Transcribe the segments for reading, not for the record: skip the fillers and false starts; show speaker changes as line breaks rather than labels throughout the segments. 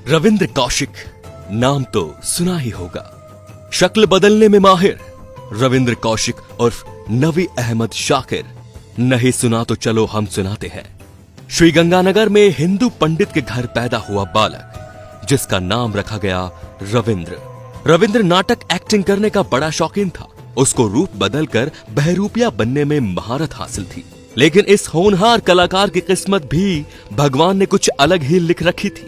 रविंद्र कौशिक नाम तो सुना ही होगा। शक्ल बदलने में माहिर रविंद्र कौशिक उर्फ नवी अहमद शाकिर। नहीं सुना तो चलो हम सुनाते हैं। श्री गंगानगर में हिंदू पंडित के घर पैदा हुआ बालक जिसका नाम रखा गया रविंद्र। रविंद्र नाटक एक्टिंग करने का बड़ा शौकीन था। उसको रूप बदलकर बहरूपिया बनने में महारत हासिल थी। लेकिन इस होनहार कलाकार की किस्मत भी भगवान ने कुछ अलग ही लिख रखी थी।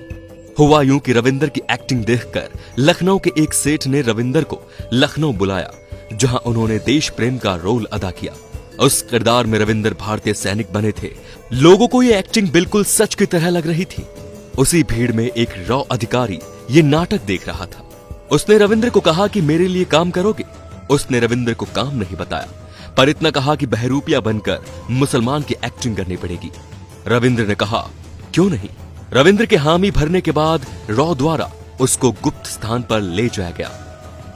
हुआ यूं कि रविंद्र की एक्टिंग देखकर लखनऊ के एक सेठ ने रविंद्र को लखनऊ बुलाया, जहां उन्होंने देश प्रेम का रोल अदा किया। उस किरदार में रविंद्र भारतीय सैनिक बने थे। लोगों को ये एक्टिंग बिल्कुल सच की तरह लग रही थी। उसी भीड़ में एक रॉ अधिकारी ये नाटक देख रहा था। उसने रविंद्र को कहा कि मेरे लिए काम करोगे। उसने रविंद्र को काम नहीं बताया, पर इतना कहा कि बहरूपिया बनकर मुसलमान की एक्टिंग करनी पड़ेगी। रविंद्र ने कहा क्यों नहीं। रविंद्र के हामी भरने के बाद रॉ द्वारा उसको गुप्त स्थान पर ले जाया गया।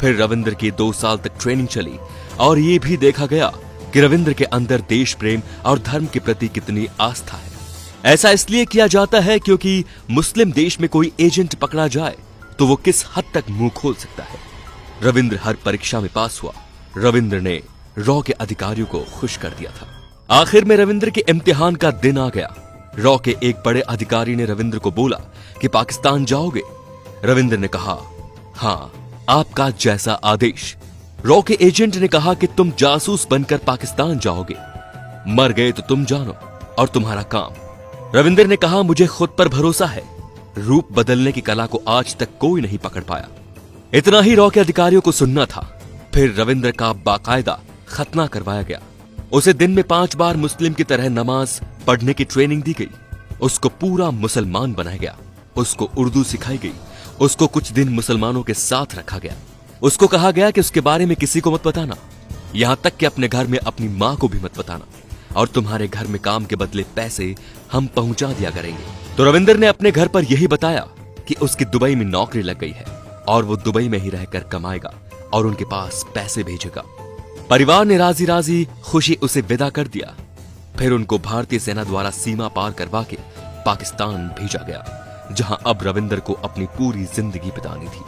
फिर रविंद्र की 2 साल तक ट्रेनिंग चली और ये भी देखा गया कि रविंद्र के अंदर देश प्रेम और धर्म के प्रति कितनी आस्था है। ऐसा इसलिए किया जाता है क्योंकि मुस्लिम देश में कोई एजेंट पकड़ा जाए तो वो किस हद तक मुंह खोल सकता है। रविंद्र हर परीक्षा में पास हुआ। रविंद्र ने रॉ के अधिकारियों को खुश कर दिया था। आखिर में रविंद्र के इम्तिहान का दिन आ गया। रॉ के एक बड़े अधिकारी ने रविंद्र को बोला कि पाकिस्तान जाओगे। रविंद्र ने कहा हां, आपका जैसा आदेश। रॉ के एजेंट ने कहा कि तुम जासूस बनकर पाकिस्तान जाओगे। मर गए तो तुम जानो और तुम्हारा काम। रविंद्र ने कहा मुझे खुद पर भरोसा है। रूप बदलने की कला को आज तक कोई नहीं पकड़ पाया। इतना ही रॉ के अधिकारियों को सुनना था। फिर रविंद्र का बाकायदा खतना करवाया गया। उसे दिन में 5 बार मुस्लिम की तरह नमाज पढ़ने की ट्रेनिंग दी गई। उसको पूरा मुसलमान बनाया गया। उसको उर्दू सिखाई गई। उसको कुछ दिन मुसलमानों के साथ रखा गया। उसको कहा गया कि उसके बारे में किसी को मत बताना, यहां तक कि अपने घर में अपनी मां को भी मत बताना, और तुम्हारे घर में काम के बदले पैसे हम पहुंचा दिया करेंगे। तो रविंद्र ने अपने घर पर यही बताया कि उसकी दुबई में नौकरी लग गई है और वो दुबई में ही रहकर कमाएगा और उनके पास पैसे भेजेगा। परिवार ने राजी राजी खुशी उसे विदा कर दिया। फिर उनको भारतीय सेना द्वारा सीमा पार करवा के पाकिस्तान भेजा गया, जहां अब रविंद्र को अपनी पूरी जिंदगी बितानी थी।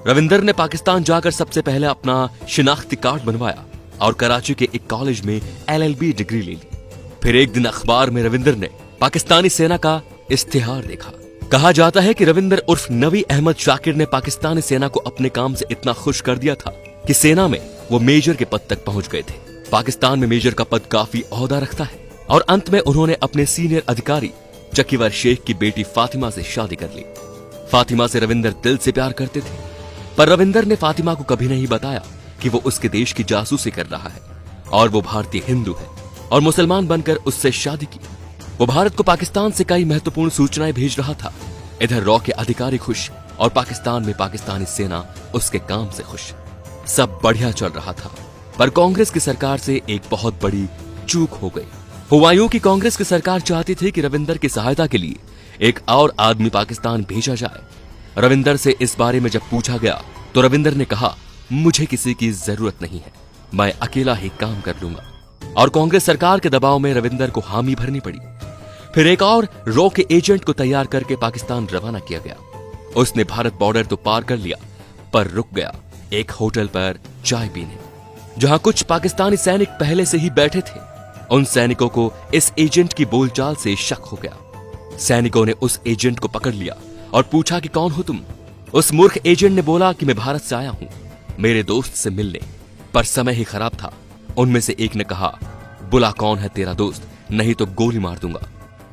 रविंद्र ने पाकिस्तान जाकर सबसे पहले अपना शिनाख्ती कार्ड बनवाया और कराची के एक कॉलेज में LLB डिग्री ले ली। फिर एक दिन अखबार में रविंद्र ने पाकिस्तानी सेना का इश्तिहार देखा। कहा जाता है कि रविंद्र उर्फ नवी अहमद शाकिर ने पाकिस्तानी सेना को अपने काम से इतना खुश कर दिया था कि सेना में वो मेजर के पद तक पहुंच गए थे। पाकिस्तान में मेजर का पद काफी ओहदा रखता है। और अंत में उन्होंने अपने सीनियर अधिकारी चकीवर शेख की बेटी फातिमा से शादी कर ली। फातिमा से रविंद्र दिल से प्यार करते थे, पर रविंद्र ने फातिमा को कभी नहीं बताया कि वो उसके देश की जासूसी कर रहा है और वो भारतीय हिंदू है, और मुसलमान बनकर उससे शादी की। वो भारत को पाकिस्तान से कई महत्वपूर्ण सूचनाएं भेज रहा था। इधर रॉ के अधिकारी खुश और पाकिस्तान में पाकिस्तानी सेना उसके काम से खुश। सब बढ़िया चल रहा था, पर कांग्रेस की सरकार से एक बहुत बड़ी चूक हो गई। हुआ यूं कि कांग्रेस की सरकार चाहती थी कि रविंद्र की सहायता के लिए एक और आदमी पाकिस्तान भेजा जाए। रविंद्र से इस बारे में जब पूछा गया तो रविंद्र ने कहा मुझे किसी की जरूरत नहीं है, मैं अकेला ही काम कर लूंगा। और कांग्रेस सरकार के दबाव में रविंद्र को हामी भरनी पड़ी। फिर एक और रॉ के एजेंट को तैयार करके पाकिस्तान रवाना किया गया। उसने भारत बॉर्डर तो पार कर लिया, पर रुक गया एक होटल पर चाय पीने, जहां कुछ पाकिस्तानी सैनिक पहले से ही बैठे थे। उन सैनिकों को इस एजेंट की बोलचाल से शक हो गया। सैनिकों ने उस एजेंट को पकड़ लिया और पूछा कि कौन हो तुम। उस मूर्ख एजेंट ने बोला कि मैं भारत से आया हूं मेरे दोस्त से मिलने, पर समय ही खराब था। उनमें से एक ने कहा बुला कौन है तेरा दोस्त, नहीं तो गोली मार दूंगा।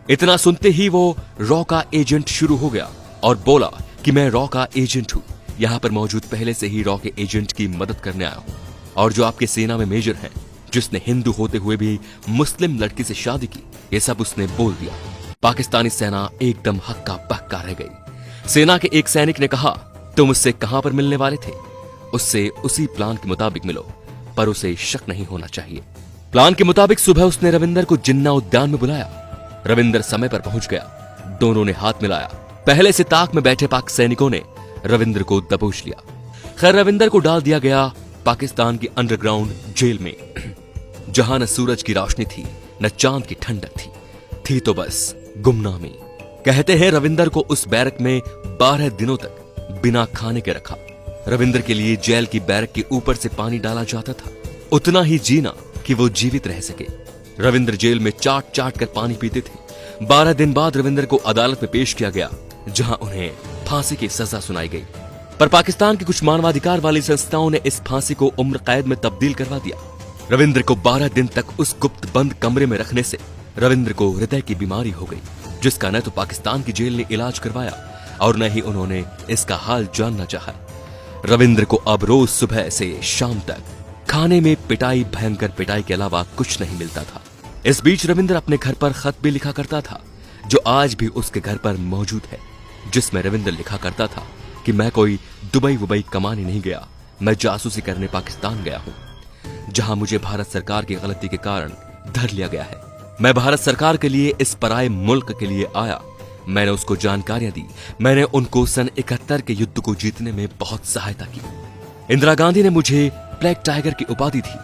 इतना सुनते ही वो रॉ का एजेंट शुरू हो गया और बोला कि मैं रॉ का एजेंट हूं, यहां पर मौजूद पहले से ही रॉ के एजेंट की मदद करने आया हूं, और जो आपके सेना में मेजर हैं, जिसने हिंदू होते हुए भी मुस्लिम लड़की से शादी की, ये सब उसने बोल दिया। पाकिस्तानी सेना एकदम हक्का बक्का रह गई। सेना के एक सैनिक ने कहा तुम उससे कहां पर मिलने वाले थे? उससे उसी प्लान के मुताबिक मिलो, पर उसे शक नहीं होना चाहिए। प्लान के मुताबिक सुबह उसने रविंद्र को जिन्ना उद्यान में बुलाया। रविंद्र समय पर पहुंच गया। दोनों ने हाथ मिलाया। पहले से ताक में बैठे पाक सैनिकों ने रविंद्र को दबोच लिया। खैर रविंद्र को डाल दिया गया पाकिस्तान की अंडरग्राउंड जेल में, जहां न सूरज की रोशनी थी न चांद की ठंडक थी तो बस गुमनामी। कहते हैं रविंदर को उस बैरक में 12 दिनों तक बिना खाने के रखा। रविंदर के लिए जेल की बैरक के ऊपर से पानी डाला जाता था, उतना ही जीना कि वो जीवित रह सके। रविंदर जेल में चाट चाट कर पानी पीते थे। 12 दिन बाद रविंदर को अदालत में पेश किया गया, जहां उन्हें फांसी की सजा सुनाई गई। पर पाकिस्तान की कुछ मानवाधिकार वाली संस्थाओं ने इस फांसी को उम्र कैद में तब्दील करवा दिया। रविंद्र को 12 दिन तक उस गुप्त बंद कमरे में रखने से रविंद्र को हृदय की बीमारी हो गई, जिसका न तो पाकिस्तान की जेल ने इलाज करवाया और न ही उन्होंने इसका हाल जानना चाहा। रविंद्र को अब रोज सुबह से शाम तक खाने में पिटाई, भयंकर पिटाई के अलावा कुछ नहीं मिलता था। इस बीच रविंद्र अपने घर पर खत भी लिखा करता था, जो आज भी उसके घर पर मौजूद है, जिसमें रविंद्र लिखा करता था कि मैं कोई दुबई कमाने नहीं गया, मैं जासूसी करने पाकिस्तान गया हूं, जहां मुझे भारत सरकार की गलती के कारण धर लिया गया है। मैं भारत सरकार के लिए इस पराये मुल्क के लिए आया। मैंने उसको जानकारियां दी, मैंने उनको सन 71 के युद्ध को जीतने में बहुत सहायता की। इंदिरा गांधी ने मुझे ब्लैक टाइगर की उपाधि दी।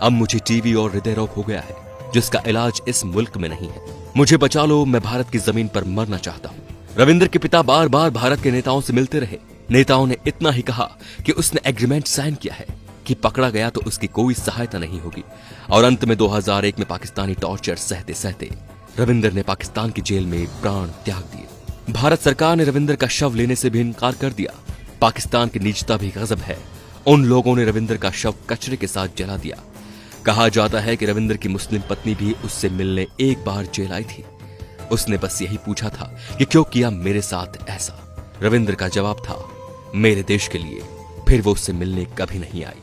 अब मुझे टीबी और हृदय रोग हो गया है, जिसका इलाज इस मुल्क में नहीं है। मुझे बचा लो, मैं भारत की जमीन पर मरना चाहता हूँ। रविंद्र के पिता बार बार भारत के नेताओं से मिलते रहे। नेताओं ने इतना ही कहा कि उसने एग्रीमेंट साइन किया है कि पकड़ा गया तो उसकी कोई सहायता नहीं होगी। और अंत में 2001 में पाकिस्तानी टॉर्चर सहते सहते रविंद्र ने पाकिस्तान की जेल में प्राण त्याग दिए। भारत सरकार ने रविंद्र का शव लेने से भी इनकार कर दिया। पाकिस्तान की नीचता भी गजब है। उन लोगों ने रविंद्र का शव कचरे के साथ जला दिया। कहा जाता है कि रविंद्र की मुस्लिम पत्नी भी उससे मिलने एक बार जेल आई थी। उसने बस यही पूछा था कि क्यों किया मेरे साथ ऐसा। रविंद्र का जवाब था, मेरे देश के लिए। फिर वो उससे मिलने कभी नहीं आई।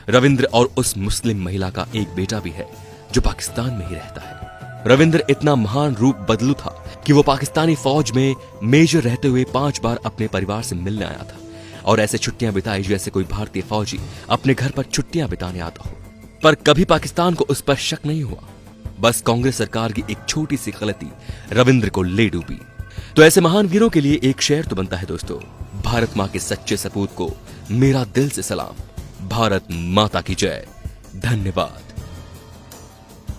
रविंद्र और उस मुस्लिम महिला का एक बेटा भी है, जो पाकिस्तान में ही रहता है। रविंद्र इतना महान रूप बदलू था कि वो पाकिस्तानी फौज में मेजर रहते हुए 5 बार अपने परिवार से मिलने आया था और ऐसे छुट्टियां बिताई जैसे कोई भारतीय फौजी अपने घर पर छुट्टियां बिताने आता हो। पर कभी पाकिस्तान को उस पर शक नहीं हुआ। बस कांग्रेस सरकार की एक छोटी सी गलती रविंद्र को ले डूबी। तो ऐसे महान वीरों के लिए एक शेर तो बनता है दोस्तों, भारत मां के सच्चे सपूत को मेरा दिल से सलाम। भारत माता की जय। धन्यवाद।